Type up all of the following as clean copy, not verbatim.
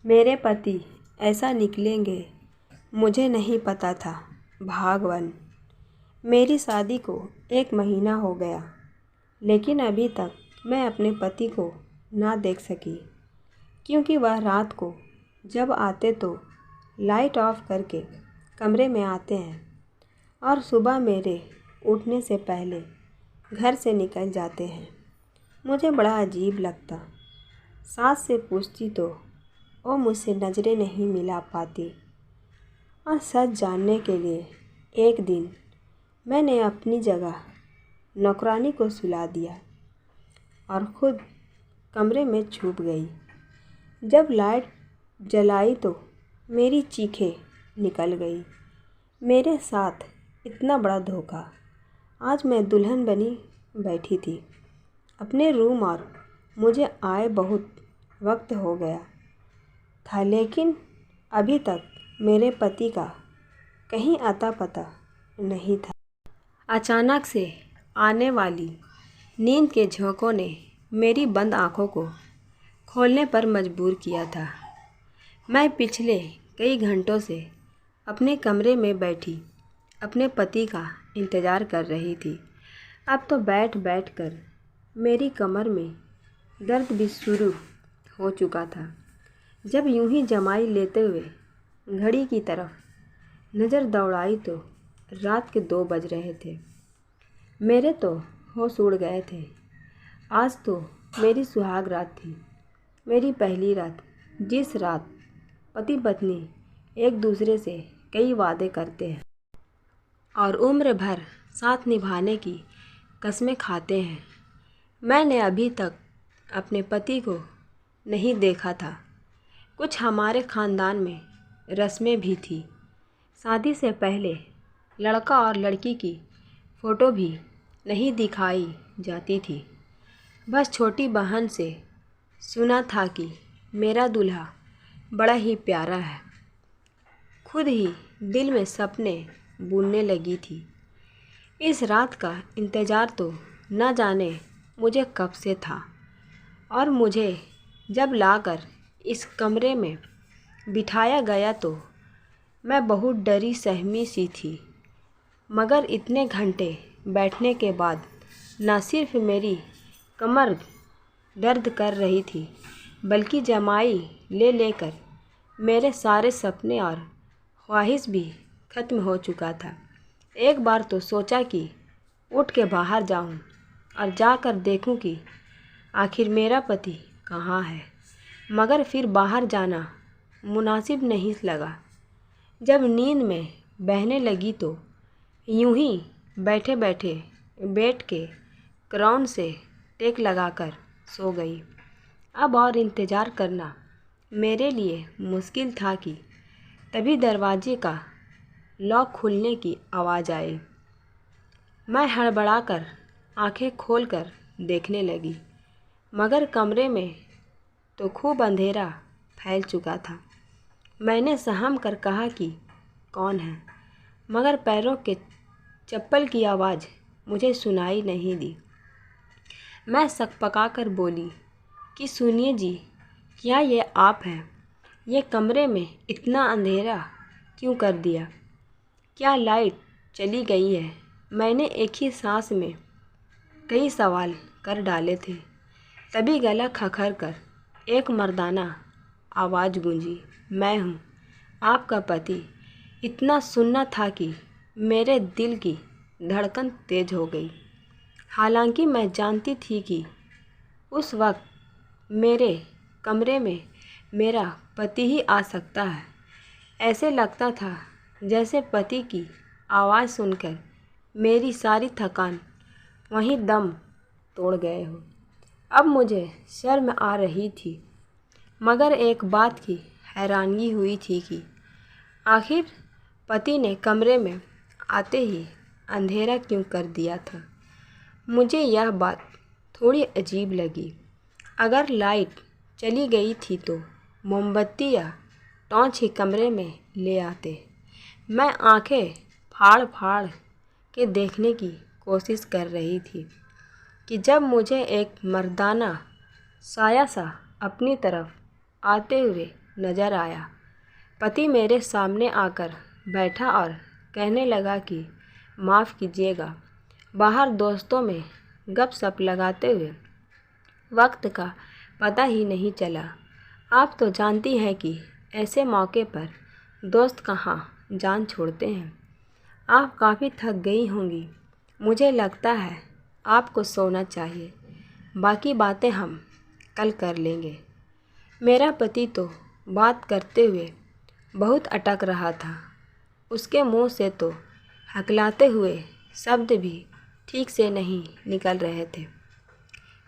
मेरे पति ऐसा निकलेंगे मुझे नहीं पता था। भागवन। मेरी शादी को 1 महीना हो गया, लेकिन अभी तक मैं अपने पति को ना देख सकी, क्योंकि वह रात को जब आते तो लाइट ऑफ करके कमरे में आते हैं और सुबह मेरे उठने से पहले घर से निकल जाते हैं। मुझे बड़ा अजीब लगता। सास से पूछती तो वो मुझसे नज़रें नहीं मिला पाती। और सच जानने के लिए एक दिन मैंने अपनी जगह नौकरानी को सुला दिया और ख़ुद कमरे में छुप गई। जब लाइट जलाई तो मेरी चीखें निकल गई। मेरे साथ इतना बड़ा धोखा। आज मैं दुल्हन बनी बैठी थी अपने रूम और मुझे आए बहुत वक्त हो गया था, लेकिन अभी तक मेरे पति का कहीं आता पता नहीं था। अचानक से आने वाली नींद के झोंकों ने मेरी बंद आँखों को खोलने पर मजबूर किया था। मैं पिछले कई घंटों से अपने कमरे में बैठी अपने पति का इंतज़ार कर रही थी। अब तो बैठ बैठ कर मेरी कमर में दर्द भी शुरू हो चुका था। जब यूं ही जमाई लेते हुए घड़ी की तरफ नज़र दौड़ाई तो रात के 2 बज रहे थे। मेरे तो होश उड़ गए थे। आज तो मेरी सुहाग रात थी, मेरी पहली रात, जिस रात पति पत्नी एक दूसरे से कई वादे करते हैं और उम्र भर साथ निभाने की कस्में खाते हैं। मैंने अभी तक अपने पति को नहीं देखा था। कुछ हमारे ख़ानदान में रस्में भी थी। शादी से पहले लड़का और लड़की की फ़ोटो भी नहीं दिखाई जाती थी। बस छोटी बहन से सुना था कि मेरा दूल्हा बड़ा ही प्यारा है। खुद ही दिल में सपने बुनने लगी थी। इस रात का इंतज़ार तो न जाने मुझे कब से था, और मुझे जब लाकर इस कमरे में बिठाया गया तो मैं बहुत डरी सहमी सी थी। मगर इतने घंटे बैठने के बाद न सिर्फ मेरी कमर दर्द कर रही थी, बल्कि जमाई ले लेकर मेरे सारे सपने और ख्वाहिश भी ख़त्म हो चुका था। एक बार तो सोचा कि उठ के बाहर जाऊं और जाकर देखूं कि आखिर मेरा पति कहाँ है, मगर फिर बाहर जाना मुनासिब नहीं लगा। जब नींद में बहने लगी तो यूं ही बैठे बैठे बेड के क्राउन से टेक लगाकर सो गई। अब और इंतज़ार करना मेरे लिए मुश्किल था कि तभी दरवाजे का लॉक खुलने की आवाज़ आई। मैं हड़बड़ाकर आंखें खोलकर देखने लगी, मगर कमरे में तो खूब अंधेरा फैल चुका था। मैंने सहम कर कहा कि कौन है, मगर पैरों के चप्पल की आवाज़ मुझे सुनाई नहीं दी। मैं सकपकाकर बोली कि सुनिए जी, क्या ये आप हैं? ये कमरे में इतना अंधेरा क्यों कर दिया? क्या लाइट चली गई है? मैंने एक ही सांस में कई सवाल कर डाले थे। तभी गला खखर कर एक मर्दाना आवाज़ गूंजी, मैं हूँ आपका पति। इतना सुनना था कि मेरे दिल की धड़कन तेज़ हो गई। हालांकि मैं जानती थी कि उस वक्त मेरे कमरे में मेरा पति ही आ सकता है। ऐसे लगता था जैसे पति की आवाज़ सुनकर मेरी सारी थकान वहीं दम तोड़ गए हो। अब मुझे शर्म आ रही थी, मगर एक बात की हैरानगी हुई थी कि आखिर पति ने कमरे में आते ही अंधेरा क्यों कर दिया था। मुझे यह बात थोड़ी अजीब लगी। अगर लाइट चली गई थी तो मोमबत्ती या टॉर्च ही कमरे में ले आते। मैं आंखें फाड़ फाड़ के देखने की कोशिश कर रही थी कि जब मुझे एक मर्दाना साया सा अपनी तरफ आते हुए नज़र आया। पति मेरे सामने आकर बैठा और कहने लगा कि माफ़ कीजिएगा, बाहर दोस्तों में गपशप लगाते हुए वक्त का पता ही नहीं चला। आप तो जानती हैं कि ऐसे मौके पर दोस्त कहाँ जान छोड़ते हैं। आप काफ़ी थक गई होंगी, मुझे लगता है आपको सोना चाहिए, बाकी बातें हम कल कर लेंगे। मेरा पति तो बात करते हुए बहुत अटक रहा था। उसके मुंह से तो हकलाते हुए शब्द भी ठीक से नहीं निकल रहे थे।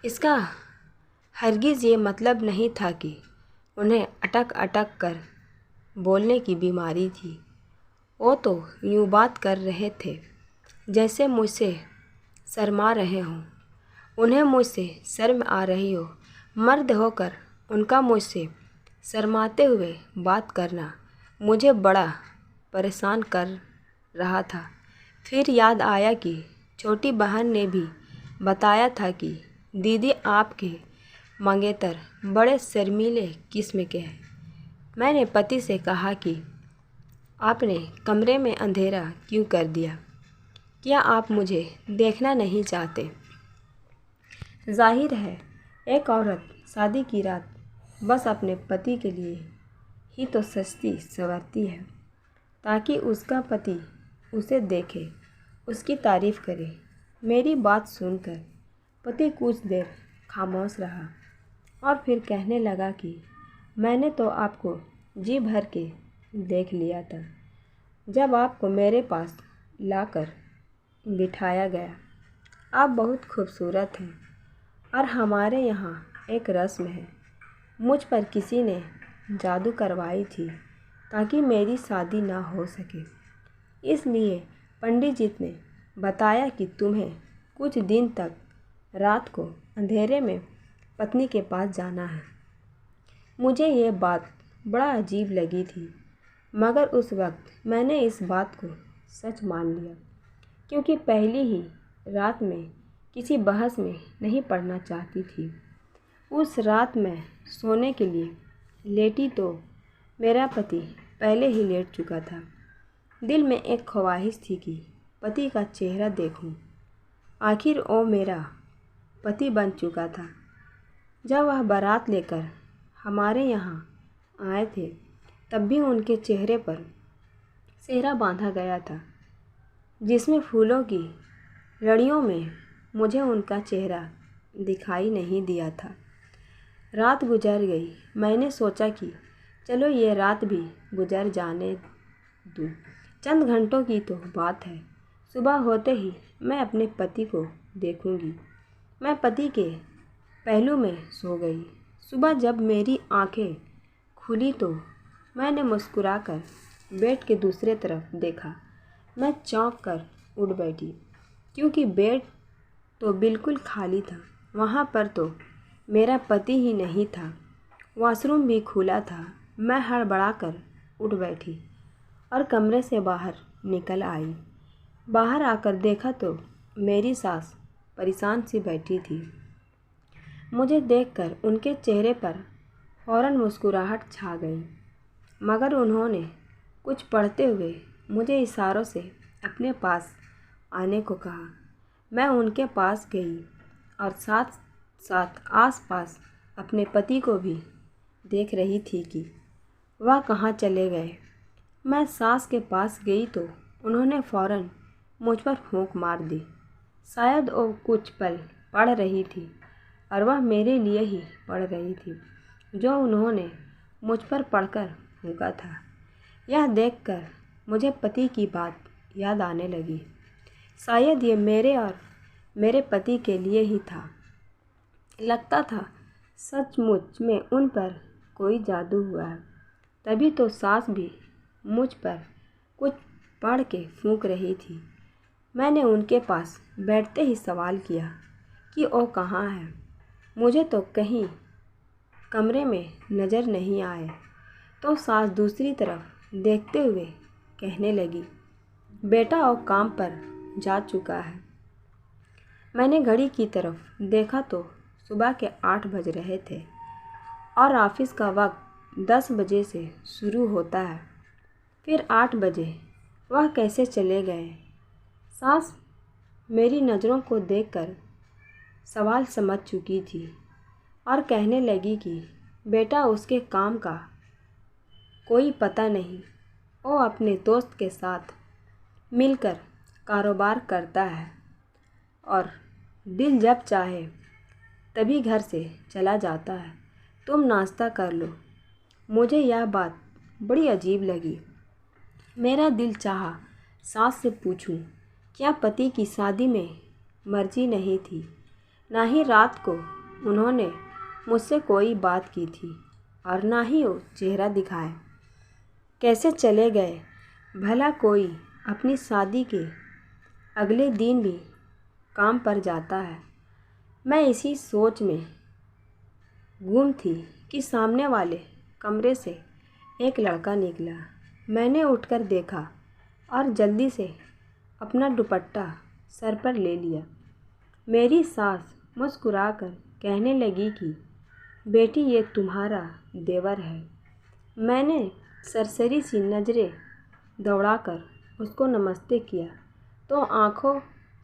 इसका हरगिज़ ये मतलब नहीं था कि उन्हें अटक अटक कर बोलने की बीमारी थी। वो तो यूँ बात कर रहे थे जैसे मुझसे शर्मा रहे हों, उन्हें मुझसे शर्म आ रही हो। मर्द होकर उनका मुझसे शर्माते हुए बात करना मुझे बड़ा परेशान कर रहा था। फिर याद आया कि छोटी बहन ने भी बताया था कि दीदी आपके मंगेतर बड़े शर्मीले किस्म के हैं। मैंने पति से कहा कि आपने कमरे में अंधेरा क्यों कर दिया? क्या आप मुझे देखना नहीं चाहते? जाहिर है एक औरत शादी की रात बस अपने पति के लिए ही तो सजती संवरती है, ताकि उसका पति उसे देखे, उसकी तारीफ़ करे। मेरी बात सुनकर पति कुछ देर खामोश रहा और फिर कहने लगा कि मैंने तो आपको जी भर के देख लिया था जब आपको मेरे पास लाकर बिठाया गया। आप बहुत खूबसूरत हैं और हमारे यहाँ एक रस्म है, मुझ पर किसी ने जादू करवाई थी ताकि मेरी शादी ना हो सके। इसलिए पंडित जी ने बताया कि तुम्हें कुछ दिन तक रात को अंधेरे में पत्नी के पास जाना है। मुझे ये बात बड़ा अजीब लगी थी, मगर उस वक्त मैंने इस बात को सच मान लिया, क्योंकि पहली ही रात में किसी बहस में नहीं पड़ना चाहती थी। उस रात मैं सोने के लिए लेटी तो मेरा पति पहले ही लेट चुका था। दिल में एक ख्वाहिश थी कि पति का चेहरा देखूं। आखिर वो मेरा पति बन चुका था। जब वह बारात लेकर हमारे यहाँ आए थे तब भी उनके चेहरे पर सेहरा बांधा गया था, जिसमें फूलों की लड़ियों में मुझे उनका चेहरा दिखाई नहीं दिया था। रात गुजर गई। मैंने सोचा कि चलो ये रात भी गुजर जाने दूँ, चंद घंटों की तो बात है। सुबह होते ही मैं अपने पति को देखूंगी। मैं पति के पहलू में सो गई। सुबह जब मेरी आंखें खुली तो मैंने मुस्कुराकर बेड के दूसरे तरफ देखा। मैं चौंक कर उठ बैठी, क्योंकि बेड तो बिल्कुल खाली था। वहाँ पर तो मेरा पति ही नहीं था। वॉशरूम भी खुला था। मैं हड़बड़ाकर उठ बैठी और कमरे से बाहर निकल आई। बाहर आकर देखा तो मेरी सास परेशान सी बैठी थी। मुझे देखकर उनके चेहरे पर फ़ौरन मुस्कुराहट छा गई, मगर उन्होंने कुछ पढ़ते हुए मुझे इशारों से अपने पास आने को कहा। मैं उनके पास गई और साथ साथ आसपास अपने पति को भी देख रही थी कि वह कहाँ चले गए। मैं सास के पास गई तो उन्होंने फ़ौरन मुझ पर फूंक मार दी। शायद वो कुछ पल पढ़ रही थी और वह मेरे लिए ही पढ़ रही थी जो उन्होंने मुझ पर पढ़कर फूंका था। यह देखकर मुझे पति की बात याद आने लगी। शायद ये मेरे और मेरे पति के लिए ही था। लगता था सचमुच में उन पर कोई जादू हुआ है। तभी तो सास भी मुझ पर कुछ पढ़ के फूंक रही थी। मैंने उनके पास बैठते ही सवाल किया कि वो कहाँ है। मुझे तो कहीं कमरे में नज़र नहीं आए। तो सास दूसरी तरफ देखते हुए कहने लगी, बेटा वो काम पर जा चुका है। मैंने घड़ी की तरफ देखा तो सुबह के 8 बज रहे थे और ऑफिस का वक्त 10 बजे से शुरू होता है, फिर 8 बजे वह कैसे चले गए? सास मेरी नज़रों को देखकर सवाल समझ चुकी थी और कहने लगी कि बेटा, उसके काम का कोई पता नहीं। वो अपने दोस्त के साथ मिलकर कारोबार करता है और दिल जब चाहे तभी घर से चला जाता है। तुम नाश्ता कर लो। मुझे यह बात बड़ी अजीब लगी। मेरा दिल चाहा सास से पूछूं, क्या पति की शादी में मर्जी नहीं थी? ना ही रात को उन्होंने मुझसे कोई बात की थी और ना ही वो चेहरा दिखाए। कैसे चले गए? भला कोई अपनी शादी के अगले दिन भी काम पर जाता है? मैं इसी सोच में गुम थी कि सामने वाले कमरे से एक लड़का निकला। मैंने उठकर देखा और जल्दी से अपना दुपट्टा सर पर ले लिया। मेरी सास मुस्कुराकर कहने लगी कि बेटी, ये तुम्हारा देवर है। मैंने सरसरी सी नज़रें दौड़ाकर उसको नमस्ते किया तो आंखों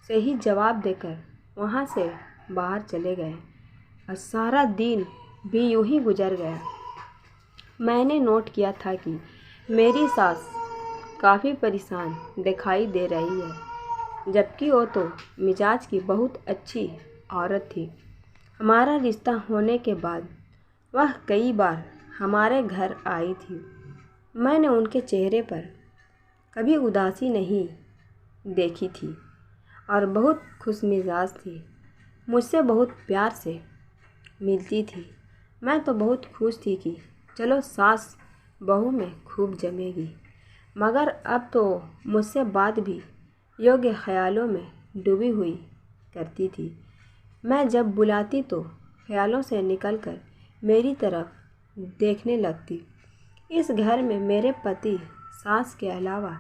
से ही जवाब देकर वहाँ से बाहर चले गए और सारा दिन भी यूं ही गुजर गया। मैंने नोट किया था कि मेरी सास काफ़ी परेशान दिखाई दे रही है, जबकि वो तो मिजाज की बहुत अच्छी औरत थी। हमारा रिश्ता होने के बाद वह कई बार हमारे घर आई थी। मैंने उनके चेहरे पर कभी उदासी नहीं देखी थी और बहुत खुशमिजाज थी। मुझसे बहुत प्यार से मिलती थी। मैं तो बहुत खुश थी कि चलो सास बहू में खूब जमेगी, मगर अब तो मुझसे बात भी योग्य ख्यालों में डूबी हुई करती थी। मैं जब बुलाती तो ख्यालों से निकलकर मेरी तरफ देखने लगती। इस घर में मेरे पति सास के अलावा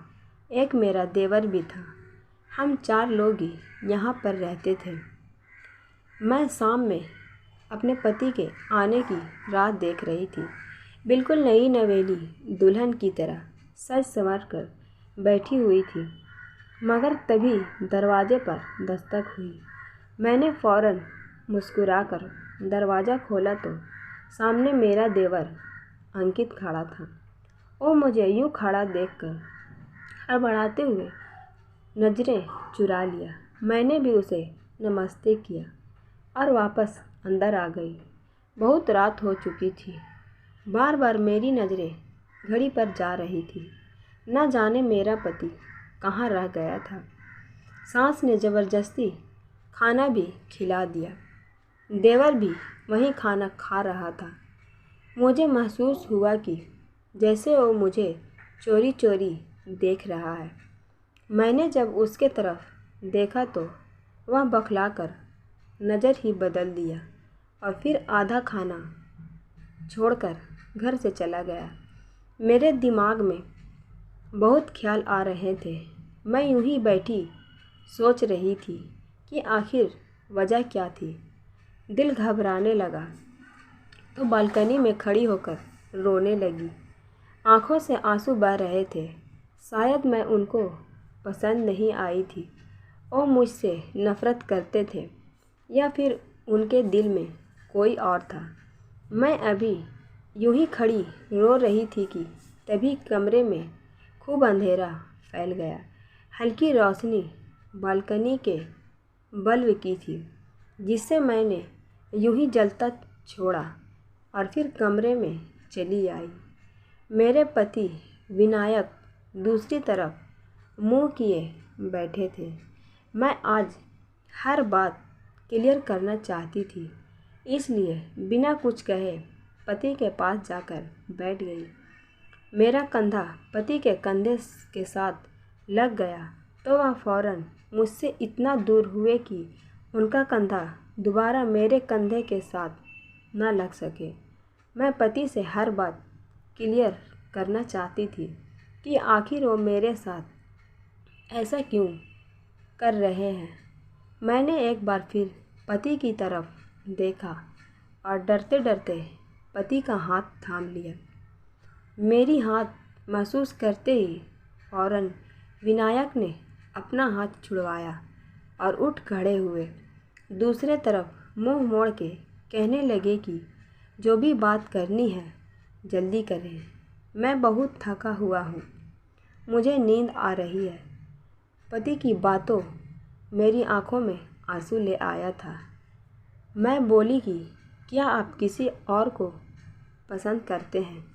एक मेरा देवर भी था। हम 4 लोग ही यहाँ पर रहते थे। मैं शाम में अपने पति के आने की राह देख रही थी। बिल्कुल नई नवेली दुल्हन की तरह सज संवर कर बैठी हुई थी, मगर तभी दरवाजे पर दस्तक हुई। मैंने फ़ौरन मुस्कुराकर दरवाज़ा खोला तो सामने मेरा देवर अंकित खड़ा था। वो मुझे यूँ खड़ा देखकर हड़बड़ाते हुए नज़रें चुरा लिया। मैंने भी उसे नमस्ते किया और वापस अंदर आ गई। बहुत रात हो चुकी थी। बार बार मेरी नज़रें घड़ी पर जा रही थी। न जाने मेरा पति कहाँ रह गया था। सास ने ज़बरदस्ती खाना भी खिला दिया। देवर भी वहीं खाना खा रहा था। मुझे महसूस हुआ कि जैसे वो मुझे चोरी चोरी देख रहा है। मैंने जब उसके तरफ देखा तो वह बौखलाकर नज़र ही बदल दिया और फिर आधा खाना छोड़कर घर से चला गया। मेरे दिमाग में बहुत ख्याल आ रहे थे। मैं यूं ही बैठी सोच रही थी कि आखिर वजह क्या थी। दिल घबराने लगा तो बालकनी में खड़ी होकर रोने लगी। आंखों से आंसू बह रहे थे। शायद मैं उनको पसंद नहीं आई थी और मुझसे नफ़रत करते थे, या फिर उनके दिल में कोई और था। मैं अभी यूं ही खड़ी रो रही थी कि तभी कमरे में खूब अंधेरा फैल गया। हल्की रोशनी बालकनी के बल्ब की थी, जिससे मैंने यूं ही जलता छोड़ा और फिर कमरे में चली आई। मेरे पति विनायक दूसरी तरफ मुंह किए बैठे थे। मैं आज हर बात क्लियर करना चाहती थी, इसलिए बिना कुछ कहे पति के पास जाकर बैठ गई। मेरा कंधा पति के कंधे के साथ लग गया तो वह फ़ौरन मुझसे इतना दूर हुए कि उनका कंधा दोबारा मेरे कंधे के साथ न लग सके। मैं पति से हर बात क्लियर करना चाहती थी कि आखिर वो मेरे साथ ऐसा क्यों कर रहे हैं। मैंने एक बार फिर पति की तरफ देखा और डरते डरते पति का हाथ थाम लिया। मेरी हाथ महसूस करते ही फ़ौरन विनायक ने अपना हाथ छुड़वाया और उठ खड़े हुए। दूसरे तरफ मुंह मोड़ के कहने लगे कि जो भी बात करनी है जल्दी करें, मैं बहुत थका हुआ हूँ, मुझे नींद आ रही है। पति की बातों मेरी आंखों में आंसू ले आया था। मैं बोली कि क्या आप किसी और को पसंद करते हैं?